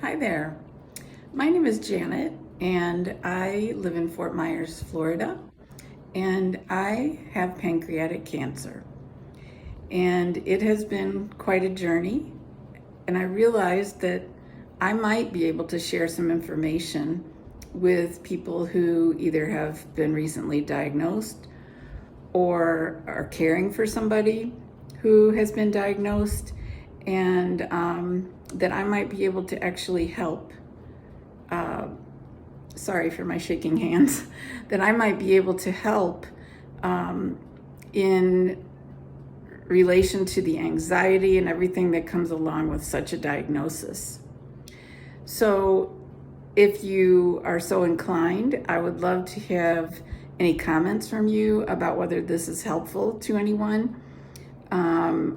Hi there. My name is Janet and I live in Fort Myers, Florida, and I have pancreatic cancer. And it has been quite a journey, and I realized that I might be able to share some information with people who either have been recently diagnosed or are caring for somebody who has been diagnosed, and that I might be able to actually help. Sorry for my shaking hands. That I might be able to help in relation to the anxiety and everything that comes along with such a diagnosis. So if you are so inclined, I would love to have any comments from you about whether this is helpful to anyone,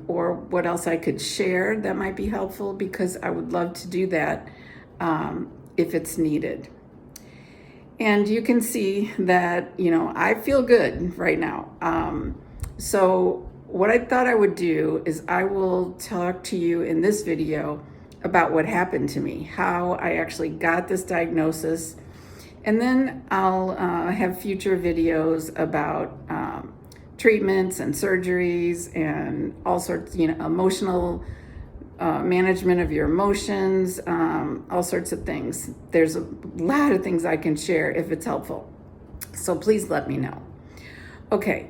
or what else I could share that might be helpful, because I would love to do that if it's needed. And you can see that, I feel good right now. So what I thought I would do is I will talk to you in this video about what happened to me, how I actually got this diagnosis, and then I'll have future videos about treatments and surgeries and all sorts, emotional management of your emotions, all sorts of things. There's a lot of things I can share if it's helpful. So please let me know. Okay,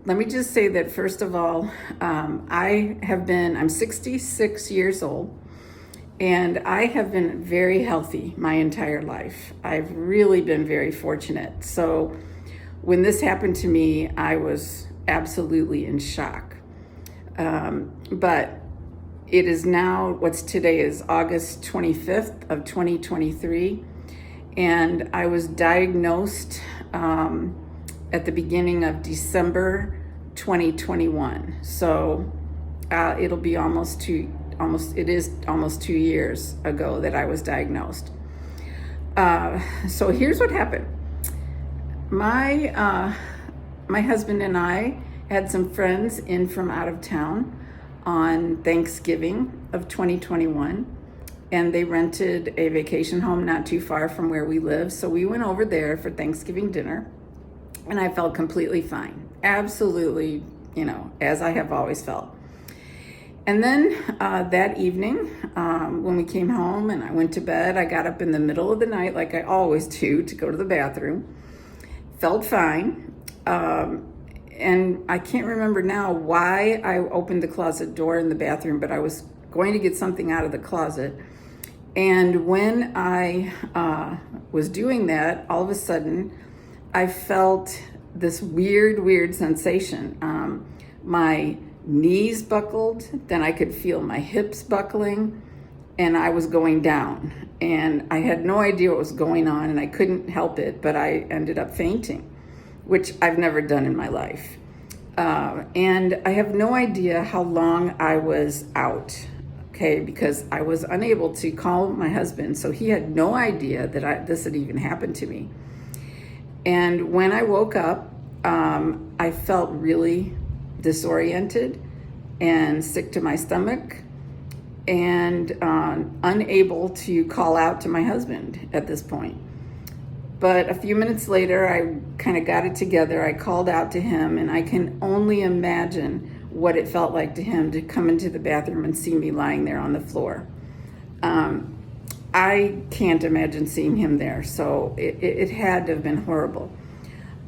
let me just say that first of all, I'm 66 years old, and I have been very healthy my entire life. I've really been very fortunate. So when this happened to me, I was absolutely in shock. But it is now, today is August 25th of 2023, and I was diagnosed at the beginning of December 2021. So it'll be almost 2 years ago that I was diagnosed. So here's what happened. My husband and I had some friends in from out of town on Thanksgiving of 2021, and they rented a vacation home not too far from where we live. So we went over there for Thanksgiving dinner, and I felt completely fine. Absolutely, as I have always felt. And then that evening, when we came home and I went to bed, I got up in the middle of the night, like I always do, to go to the bathroom. Felt fine. And I can't remember now why I opened the closet door in the bathroom, but I was going to get something out of the closet. And when I was doing that, all of a sudden, I felt this weird sensation. My knees buckled, then I could feel my hips buckling, and I was going down. And I had no idea what was going on, and I couldn't help it, but I ended up fainting, which I've never done in my life. And I have no idea how long I was out, okay, because I was unable to call my husband, so he had no idea that this had even happened to me. And when I woke up, I felt really disoriented and sick to my stomach, and unable to call out to my husband at this point. But a few minutes later, I kind of got it together. I called out to him, and I can only imagine what it felt like to him to come into the bathroom and see me lying there on the floor. I can't imagine seeing him there, so it had to have been horrible.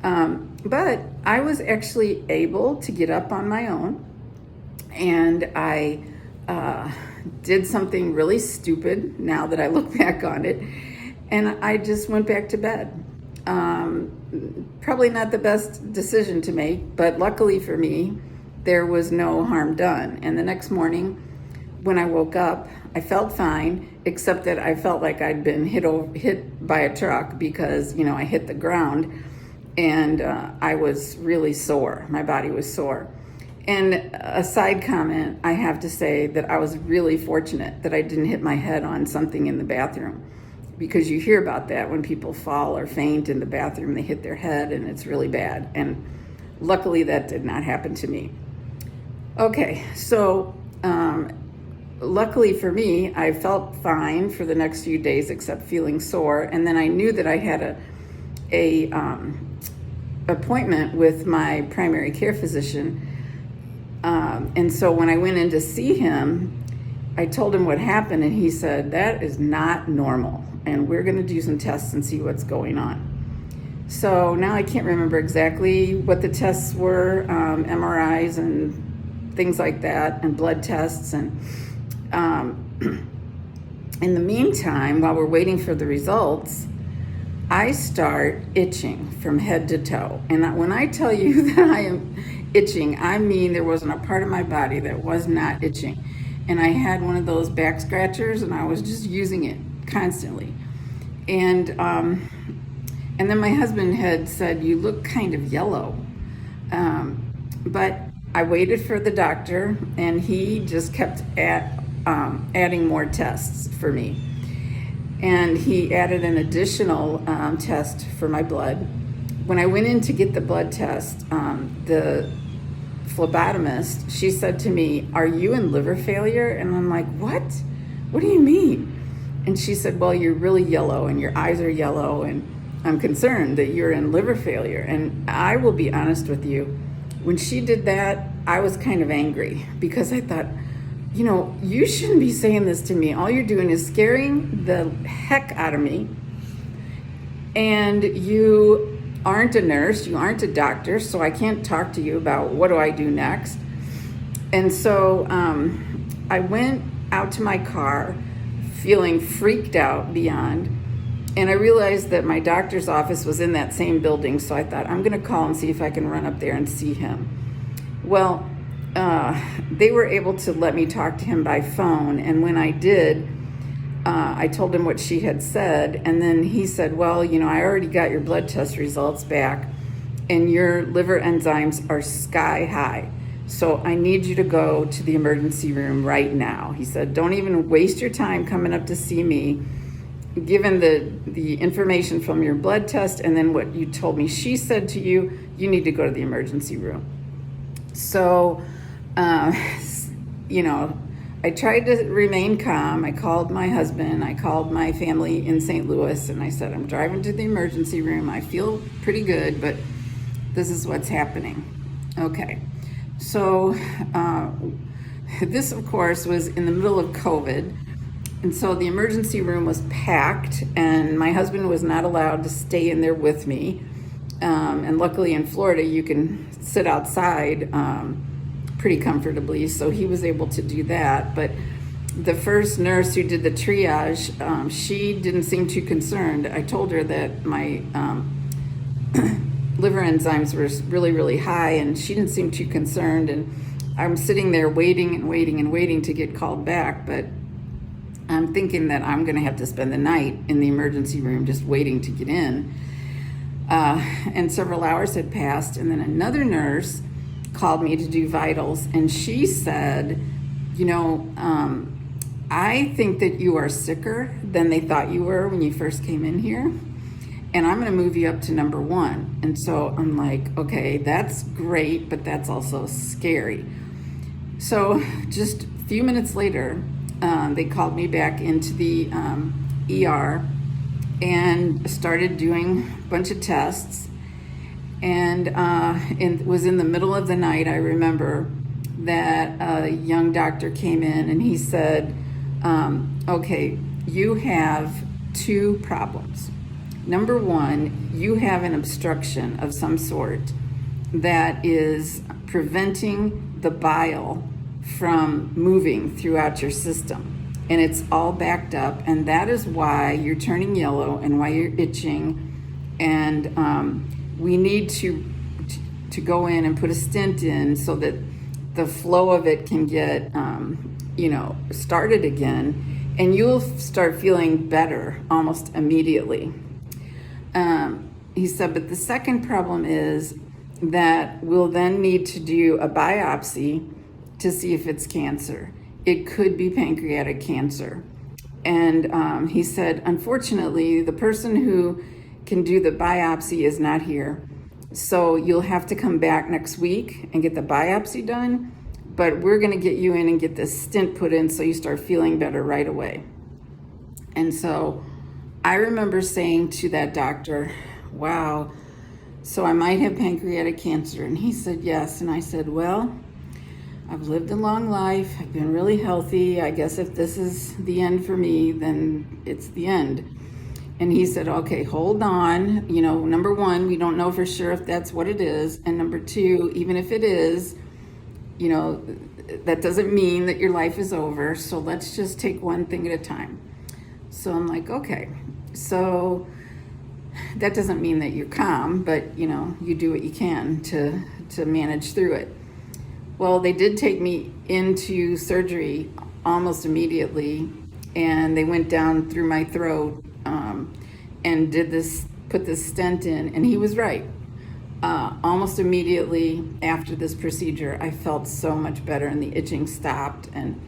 But I was actually able to get up on my own, and I did something really stupid now that I look back on it, and I just went back to bed. Probably not the best decision to make, but luckily for me, there was no harm done. And the next morning, when I woke up, I felt fine, except that I felt like I'd been hit by a truck, because, I hit the ground, and I was really sore. My body was sore. And a side comment, I have to say that I was really fortunate that I didn't hit my head on something in the bathroom, because you hear about that when people fall or faint in the bathroom, they hit their head and it's really bad. And luckily that did not happen to me. Okay, so luckily for me, I felt fine for the next few days, except feeling sore. And then I knew that I had a appointment with my primary care physician. And so when I went in to see him, I told him what happened, and he said, that is not normal, and we're going to do some tests and see what's going on. So now I can't remember exactly what the tests were, MRIs and things like that, and blood tests. And in the meantime, while we're waiting for the results, I start itching from head to toe. And when I tell you that I am itching, I mean there wasn't a part of my body that was not itching. And I had one of those back scratchers, and I was just using it constantly. And then my husband had said, you look kind of yellow. But I waited for the doctor, and he just kept adding more tests for me. And he added an additional test for my blood. When I went in to get the blood test, the phlebotomist, she said to me, are you in liver failure? And I'm like, what? What do you mean? And she said, well, you're really yellow and your eyes are yellow, and I'm concerned that you're in liver failure. And I will be honest with you, when she did that, I was kind of angry, because I thought, you shouldn't be saying this to me. All you're doing is scaring the heck out of me. And you aren't a nurse, you aren't a doctor, so I can't talk to you about what do I do next. And so I went out to my car feeling freaked out beyond, and I realized that my doctor's office was in that same building, so I thought, I'm gonna call and see if I can run up there and see him. Well, they were able to let me talk to him by phone, and when I did, I told him what she had said, and then he said, well, I already got your blood test results back, and your liver enzymes are sky high. So I need you to go to the emergency room right now. He said, don't even waste your time coming up to see me. Given the information from your blood test and then what you told me she said to you, you need to go to the emergency room. So, I tried to remain calm. I called my husband, I called my family in St. Louis, and I said, I'm driving to the emergency room. I feel pretty good, but this is what's happening. Okay, so this, of course, was in the middle of COVID, and so the emergency room was packed, and my husband was not allowed to stay in there with me. And luckily in Florida, you can sit outside pretty comfortably, so he was able to do that. But the first nurse who did the triage, she didn't seem too concerned. I told her that my liver enzymes were really, really high, and she didn't seem too concerned. And I'm sitting there waiting and waiting and waiting to get called back, but I'm thinking that I'm gonna have to spend the night in the emergency room just waiting to get in. And several hours had passed, and then another nurse called me to do vitals, and she said, I think that you are sicker than they thought you were when you first came in here, and I'm gonna move you up to number 1. And so I'm like, okay, that's great, but that's also scary. So just a few minutes later, they called me back into the ER and started doing a bunch of tests. And it was in the middle of the night, I remember, that a young doctor came in and he said, okay, you have 2 problems. Number 1, you have an obstruction of some sort that is preventing the bile from moving throughout your system. And it's all backed up, and that is why you're turning yellow and why you're itching. And we need to go in and put a stent in so that the flow of it can get, started again, and you'll start feeling better almost immediately. He said, but the second problem is that we'll then need to do a biopsy to see if it's cancer. It could be pancreatic cancer. And he said, unfortunately, the person who can do the biopsy is not here. So you'll have to come back next week and get the biopsy done. but we're going to get you in and get this stent put in so you start feeling better right away. And so I remember saying to that doctor, wow, so I might have pancreatic cancer. And he said, yes. And I said, well, I've lived a long life. I've been really healthy. I guess if this is the end for me, then it's the end. And he said, okay, hold on. You know, number one, we don't know for sure if that's what it is. And number two, even if it is, you know, that doesn't mean that your life is over. So let's just take one thing at a time. So I'm like, okay. So that doesn't mean that you're calm, but you know, you do what you can to manage through it. Well, they did take me into surgery almost immediately, and they went down through my throat and put this stent in, and he was right. Almost immediately after this procedure, I felt so much better, and the itching stopped, and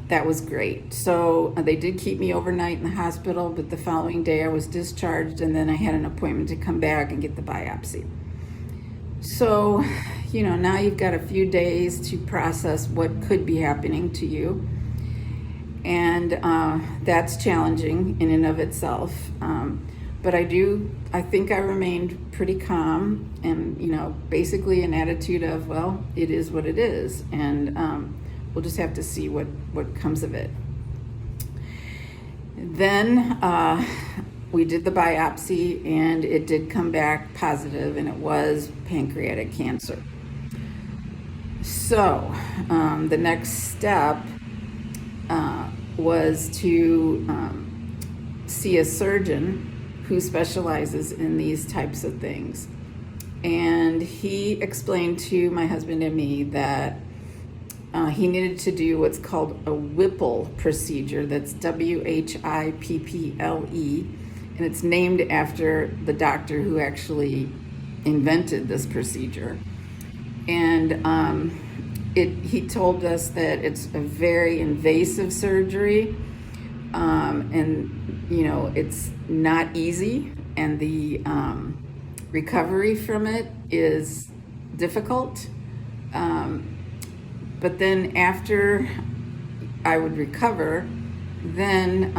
that was great. So they did keep me overnight in the hospital, but the following day I was discharged, and then I had an appointment to come back and get the biopsy. So, you know, now you've got a few days to process what could be happening to you. And that's challenging in and of itself. But I think I remained pretty calm and, you know, basically an attitude of, well, it is what it is. And we'll just have to see what comes of it. Then we did the biopsy, and it did come back positive, and it was pancreatic cancer. So the next step was to see a surgeon who specializes in these types of things. And he explained to my husband and me that he needed to do what's called a Whipple procedure. That's WHIPPLE, and it's named after the doctor who actually invented this procedure. And he told us that it's a very invasive surgery, and you know, it's not easy, and the recovery from it is difficult. But then after I would recover, then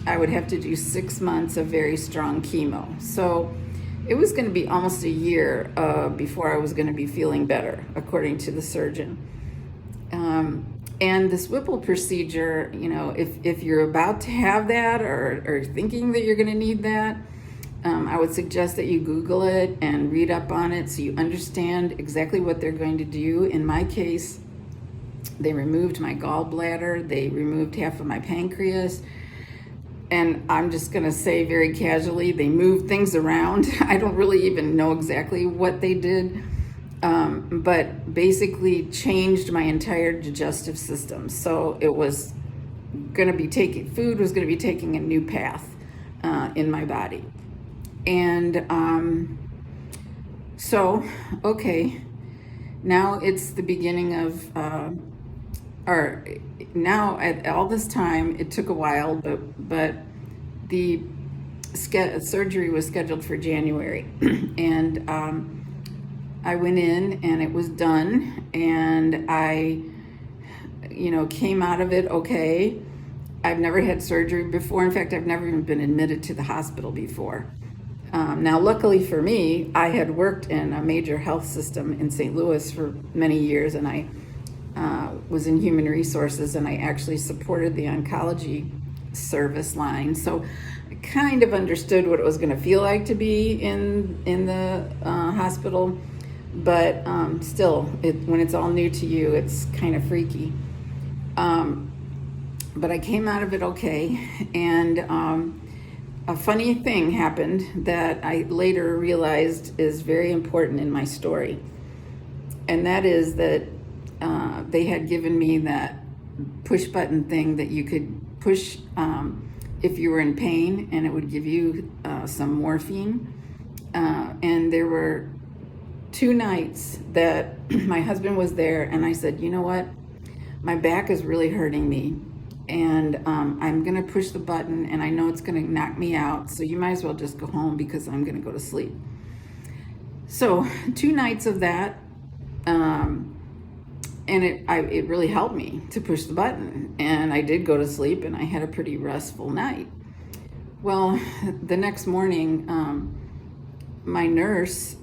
I would have to do 6 months of very strong chemo. So it was going to be almost a year before I was going to be feeling better, according to the surgeon. And this Whipple procedure, you know, if you're about to have that or thinking that you're going to need that, I would suggest that you Google it and read up on it so you understand exactly what they're going to do. In my case, they removed my gallbladder, they removed half of my pancreas, and I'm just going to say very casually, they moved things around. I don't really even know exactly what they did, but basically changed my entire digestive system. So it was going to be food was going to be taking a new path in my body. And so, okay, now it's the beginning of, now at all this time, it took a while, but the surgery was scheduled for January. And I went in and it was done, and I, you know, came out of it okay. I've never had surgery before. In fact, I've never even been admitted to the hospital before. Now, luckily for me, I had worked in a major health system in St. Louis for many years, and I was in human resources, and I actually supported the oncology service line. So I kind of understood what it was going to feel like to be in the hospital, but still, when it's all new to you, it's kind of freaky. But I came out of it okay, and a funny thing happened that I later realized is very important in my story. And that is that they had given me that push button thing that you could push if you were in pain, and it would give you some morphine. And there were 2 nights that my husband was there, and I said, you know what? My back is really hurting me. And I'm going to push the button, and I know it's going to knock me out, so you might as well just go home because I'm going to go to sleep. So 2 nights of that, And it really helped me to push the button. And I did go to sleep, and I had a pretty restful night. Well, the next morning, my nurse,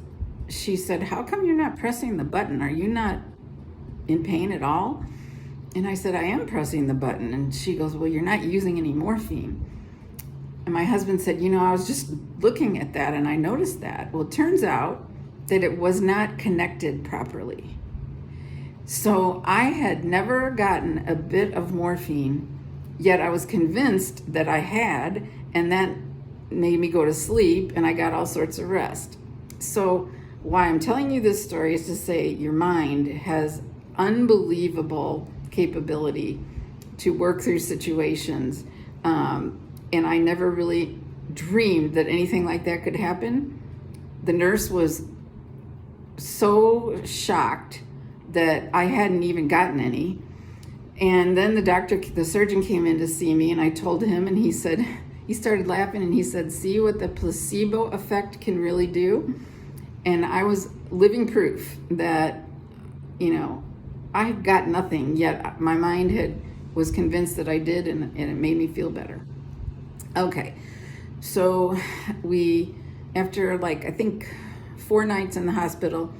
she said, "How come you're not pressing the button? Are you not in pain at all?" And I said, "I am pressing the button." And she goes, "Well, you're not using any morphine." And my husband said, "I was just looking at that and I noticed that." Well, it turns out that it was not connected properly. So I had never gotten a bit of morphine, yet I was convinced that I had, and that made me go to sleep, and I got all sorts of rest. So why I'm telling you this story is to say your mind has unbelievable capability to work through situations. And I never really dreamed that anything like that could happen. The nurse was so shocked that I hadn't even gotten any. And then the surgeon came in to see me, and I told him, and he started laughing, and he said, "See what the placebo effect can really do?" And I was living proof that, I had got nothing, yet my mind was convinced that I did, and it made me feel better. Okay, so after I think 4 nights in the hospital,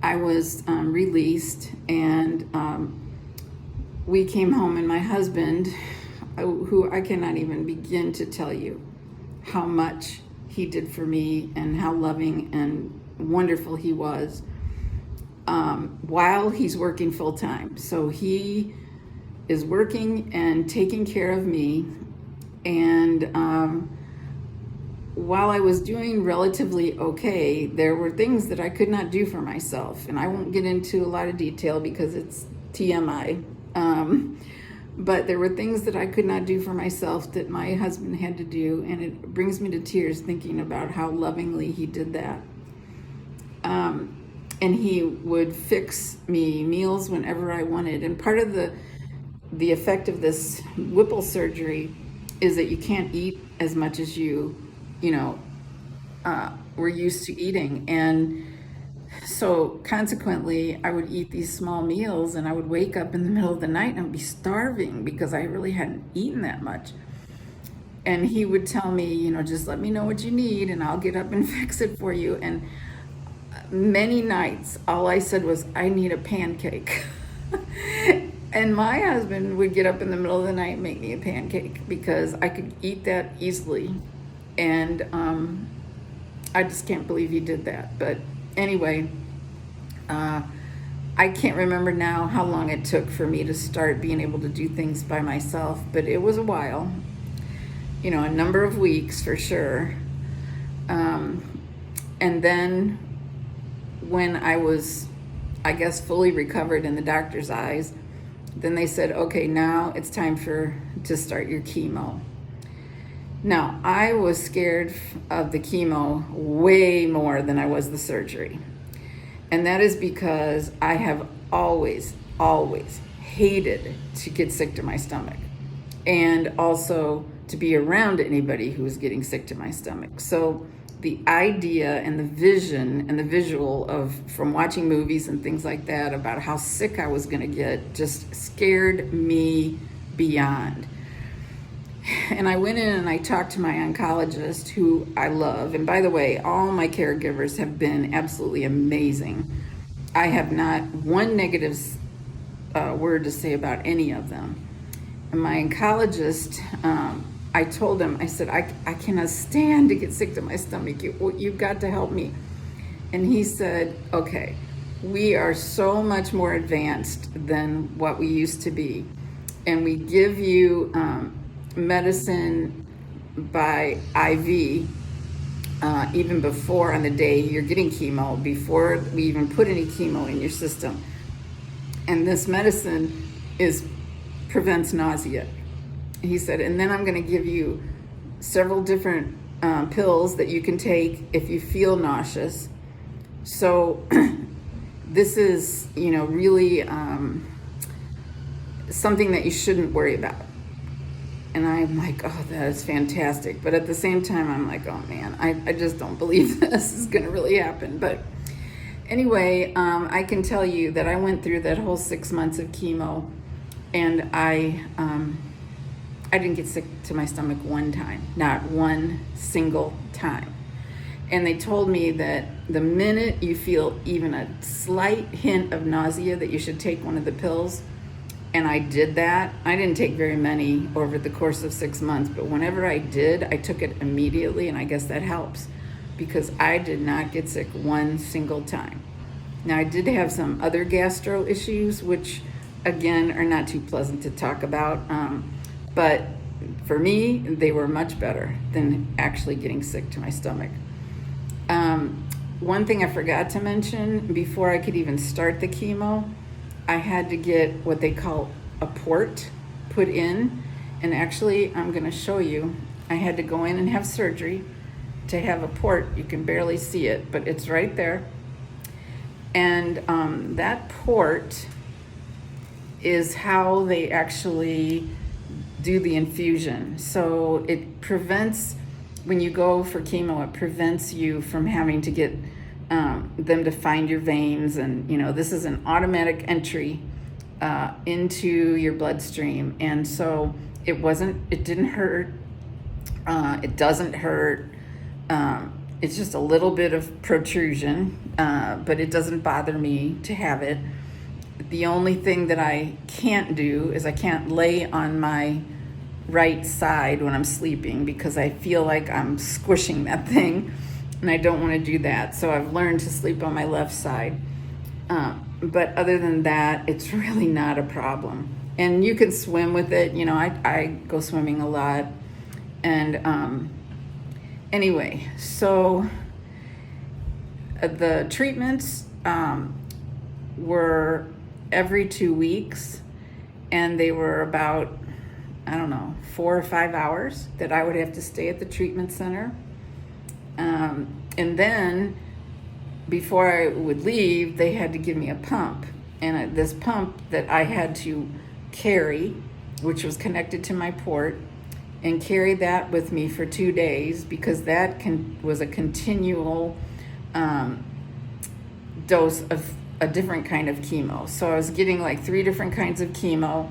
I was released, and we came home, and my husband, who I cannot even begin to tell you how much he did for me and how loving and wonderful he was, while he's working full time. So he is working and taking care of me, and while I was doing relatively okay, there were things that I could not do for myself, and I won't get into a lot of detail because it's TMI. But there were things that I could not do for myself that my husband had to do, and it brings me to tears thinking about how lovingly he did that. And he would fix me meals whenever I wanted. And part of the effect of this Whipple surgery is that you can't eat as much as you were used to eating. And so consequently, I would eat these small meals, and I would wake up in the middle of the night and I would be starving because I really hadn't eaten that much. And he would tell me, just let me know what you need and I'll get up and fix it for you. And many nights, all I said was, "I need a pancake." And my husband would get up in the middle of the night and make me a pancake because I could eat that easily. And I just can't believe he did that. But anyway, I can't remember now how long it took for me to start being able to do things by myself, but it was a while, a number of weeks for sure. And then when I was, I guess, fully recovered in the doctor's eyes, then they said, "Okay, now it's time to start your chemo." Now, I was scared of the chemo way more than I was the surgery. And that is because I have always, always hated to get sick to my stomach, and also to be around anybody who was getting sick to my stomach. So the idea and the vision and the visual from watching movies and things like that about how sick I was going to get just scared me beyond. And I went in and I talked to my oncologist, who I love. And by the way, all my caregivers have been absolutely amazing. I have not one negative word to say about any of them. And my oncologist, I told him, I said, I cannot stand to get sick to my stomach. You've got to help me. And he said, "Okay, we are so much more advanced than what we used to be. And we give you medicine by IV, even before, on the day you're getting chemo, before we even put any chemo in your system. And this medicine prevents nausea." He said, "And then I'm going to give you several different pills that you can take if you feel nauseous. So this is, really something that you shouldn't worry about." And I'm like, "Oh, that is fantastic." But at the same time, I'm like, "Oh man, I just don't believe this is going to really happen." But Anyway, I can tell you that I went through that whole 6 months of chemo, and I didn't get sick to my stomach one time, not one single time. And they told me that the minute you feel even a slight hint of nausea, that you should take one of the pills. And I did that. I didn't take very many over the course of 6 months, but whenever I did, I took it immediately, and I guess that helps because I did not get sick one single time. Now, I did have some other gastro issues, which again are not too pleasant to talk about, but for me, they were much better than actually getting sick to my stomach. One thing I forgot to mention, before I could even start the chemo, I had to get what they call a port put in. And actually, I'm going to show you, I had to go in and have surgery to have a port. You can barely see it, but it's right there. And that port is how they actually do the infusion. So it prevents, when you go for chemo, it prevents you from having to get them to find your veins. And, this is an automatic entry into your bloodstream. And so it didn't hurt. It doesn't hurt. It's just a little bit of protrusion, but it doesn't bother me to have it. The only thing that I can't do is I can't lay on my right side when I'm sleeping because I feel like I'm squishing that thing, and I don't want to do that. So I've learned to sleep on my left side. But other than that, it's really not a problem. And you can swim with it. I go swimming a lot. And anyway, so the treatments were every 2 weeks, and they were about, 4 or 5 hours that I would have to stay at the treatment center. And then before I would leave, they had to give me a pump. And this pump that I had to carry, which was connected to my port, and carry that with me for 2 days because that was a continual dose of a different kind of chemo. So I was getting like 3 different kinds of chemo.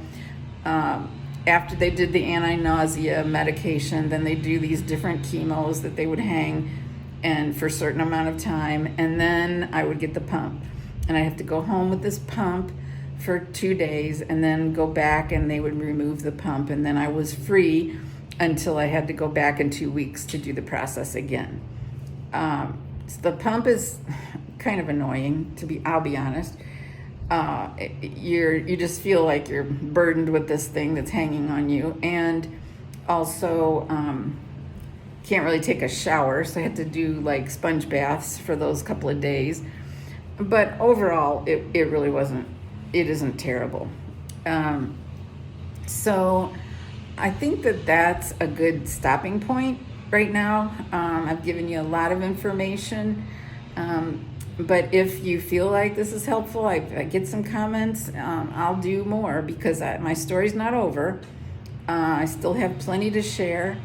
After they did the anti-nausea medication, then they do these different chemos that they would hang and for a certain amount of time, and then I would get the pump. And I have to go home with this pump for 2 days and then go back, and they would remove the pump, and then I was free until I had to go back in 2 weeks to do the process again. So the pump is kind of annoying, I'll be honest. You just feel like you're burdened with this thing that's hanging on you, and also can't really take a shower, so I had to do like sponge baths for those couple of days. But overall, it isn't terrible. So I think that's a good stopping point right now. I've given you a lot of information. But if you feel like this is helpful, I get some comments, I'll do more because my story's not over. I still have plenty to share,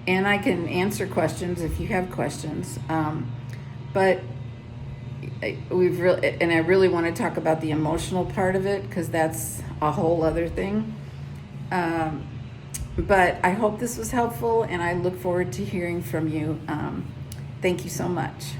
and I can answer questions if you have questions. But I really want to talk about the emotional part of it because that's a whole other thing. But I hope this was helpful, and I look forward to hearing from you. Thank you so much.